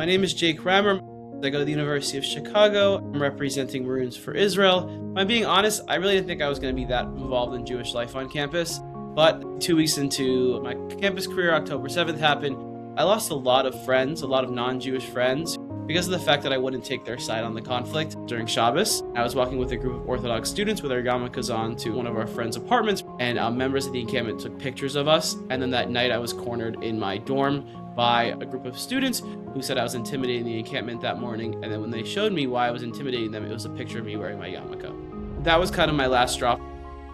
My name is Jake Rammer. I go to the University of Chicago. I'm representing Maroons for Israel. If I'm being honest, I really didn't think I was going to be that involved in Jewish life on campus. But 2 weeks into my campus career, October 7th happened. I lost a lot of friends, a lot of non-Jewish friends, because of the fact that I wouldn't take their side on the conflict during Shabbos. I was walking with a group of Orthodox students with our yarmulkes on to one of our friends' apartments, and members of the encampment took pictures of us. And then that night I was cornered in my dorm by a group of students who said I was intimidating the encampment that morning. And then when they showed me why I was intimidating them, it was a picture of me wearing my yarmulke. That was kind of my last straw.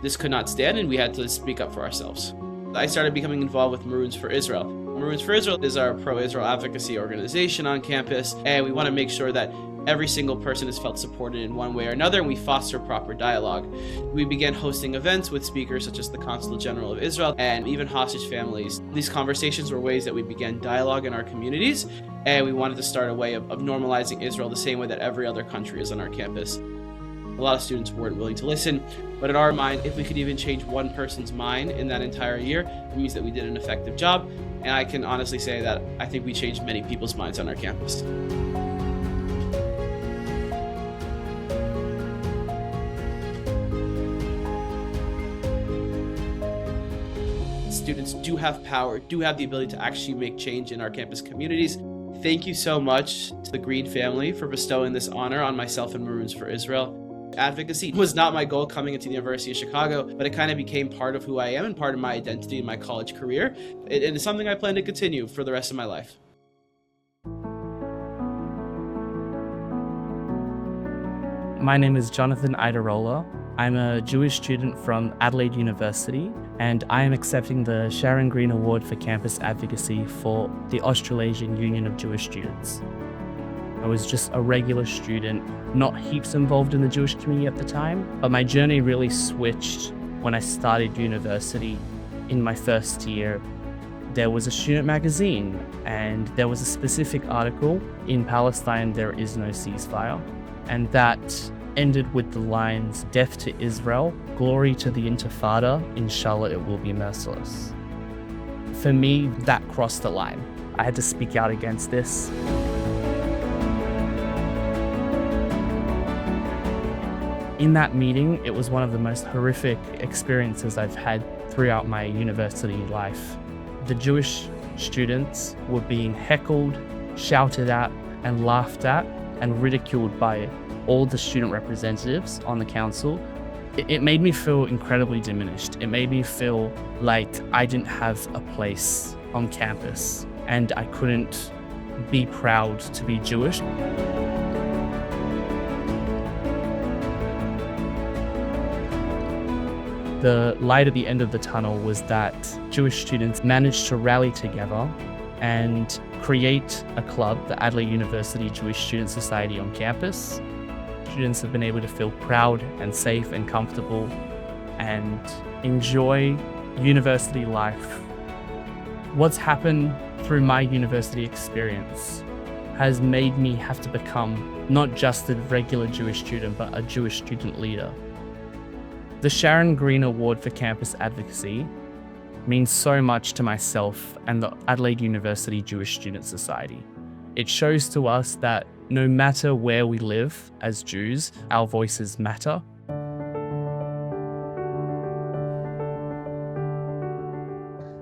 This could not stand, and we had to speak up for ourselves. I started becoming involved with Maroons for Israel. Maroons for Israel is our pro-Israel advocacy organization on campus, and we want to make sure that every single person is felt supported in one way or another, and we foster proper dialogue. We began hosting events with speakers such as the Consul General of Israel and even hostage families. These conversations were ways that we began dialogue in our communities, and we wanted to start a way of normalizing Israel the same way that every other country is on our campus. A lot of students weren't willing to listen, but in our mind, if we could even change one person's mind in that entire year, it means that we did an effective job. And I can honestly say that I think we changed many people's minds on our campus. Students do have power, do have the ability to actually make change in our campus communities. Thank you so much to the Greene family for bestowing this honor on myself and Maroons for Israel. Advocacy was not my goal coming into the University of Chicago, but it kind of became part of who I am and part of my identity in my college career. It is something I plan to continue for the rest of my life. My name is Jonathan Idarola. I'm a Jewish student from Adelaide University, and I am accepting the Sharon Greene Award for Campus Advocacy for the Australasian Union of Jewish Students. I was just a regular student, not heaps involved in the Jewish community at the time, but my journey really switched when I started university. In my first year, there was a student magazine, and there was a specific article, "In Palestine, there is no ceasefire," and that ended with the lines, "Death to Israel, glory to the Intifada, inshallah it will be merciless." For me, that crossed the line. I had to speak out against this. In that meeting, it was one of the most horrific experiences I've had throughout my university life. The Jewish students were being heckled, shouted at, and laughed at, and ridiculed by all the student representatives on the council. It made me feel incredibly diminished. It made me feel like I didn't have a place on campus, and I couldn't be proud to be Jewish. The light at the end of the tunnel was that Jewish students managed to rally together and create a club, the Adelaide University Jewish Student Society on campus. Students have been able to feel proud and safe and comfortable and enjoy university life. What's happened through my university experience has made me have to become not just a regular Jewish student, but a Jewish student leader. The Sharon Greene Award for Campus Advocacy means so much to myself and the Adelaide University Jewish Student Society. It shows to us that no matter where we live as Jews, our voices matter.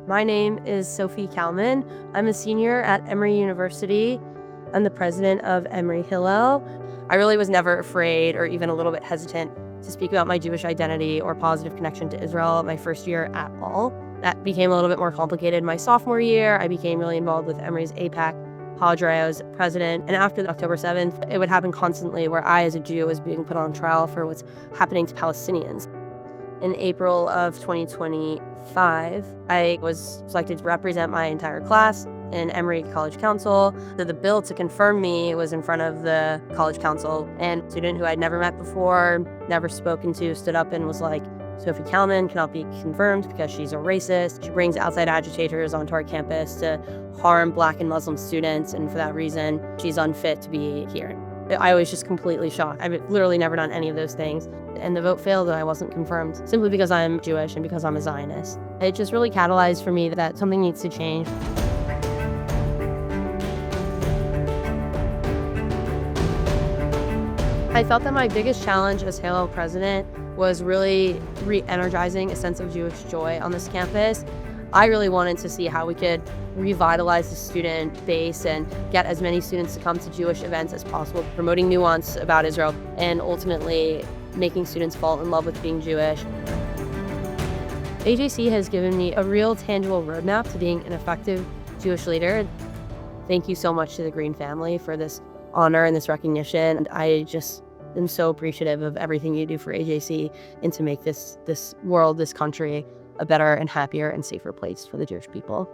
My name is Sophie Kalman. I'm a senior at Emory University. I'm the president of Emory Hillel. I really was never afraid or even a little bit hesitant to speak about my Jewish identity or positive connection to Israel my first year at all. That became a little bit more complicated my sophomore year. I became really involved with Emory's APAC Padre. I was president. And after October 7th, it would happen constantly where I, as a Jew, was being put on trial for what's happening to Palestinians. In April of 2025, I was selected to represent my entire class in Emory College Council. So the bill to confirm me was in front of the College Council, and a student who I'd never met before, never spoken to, stood up and was like, Sophie Kalman cannot be confirmed because she's a racist. She brings outside agitators onto our campus to harm Black and Muslim students, and for that reason, she's unfit to be here. I was just completely shocked. I've literally never done any of those things. And the vote failed, and I wasn't confirmed simply because I'm Jewish and because I'm a Zionist. It just really catalyzed for me that something needs to change. I felt that my biggest challenge as Hillel president was really re-energizing a sense of Jewish joy on this campus. I really wanted to see how we could revitalize the student base and get as many students to come to Jewish events as possible, promoting nuance about Israel and ultimately making students fall in love with being Jewish. AJC has given me a real tangible roadmap to being an effective Jewish leader. Thank you so much to the Greene family for this honor and this recognition. And I just am so appreciative of everything you do for AJC and to make this world, this country, a better and happier and safer place for the Jewish people.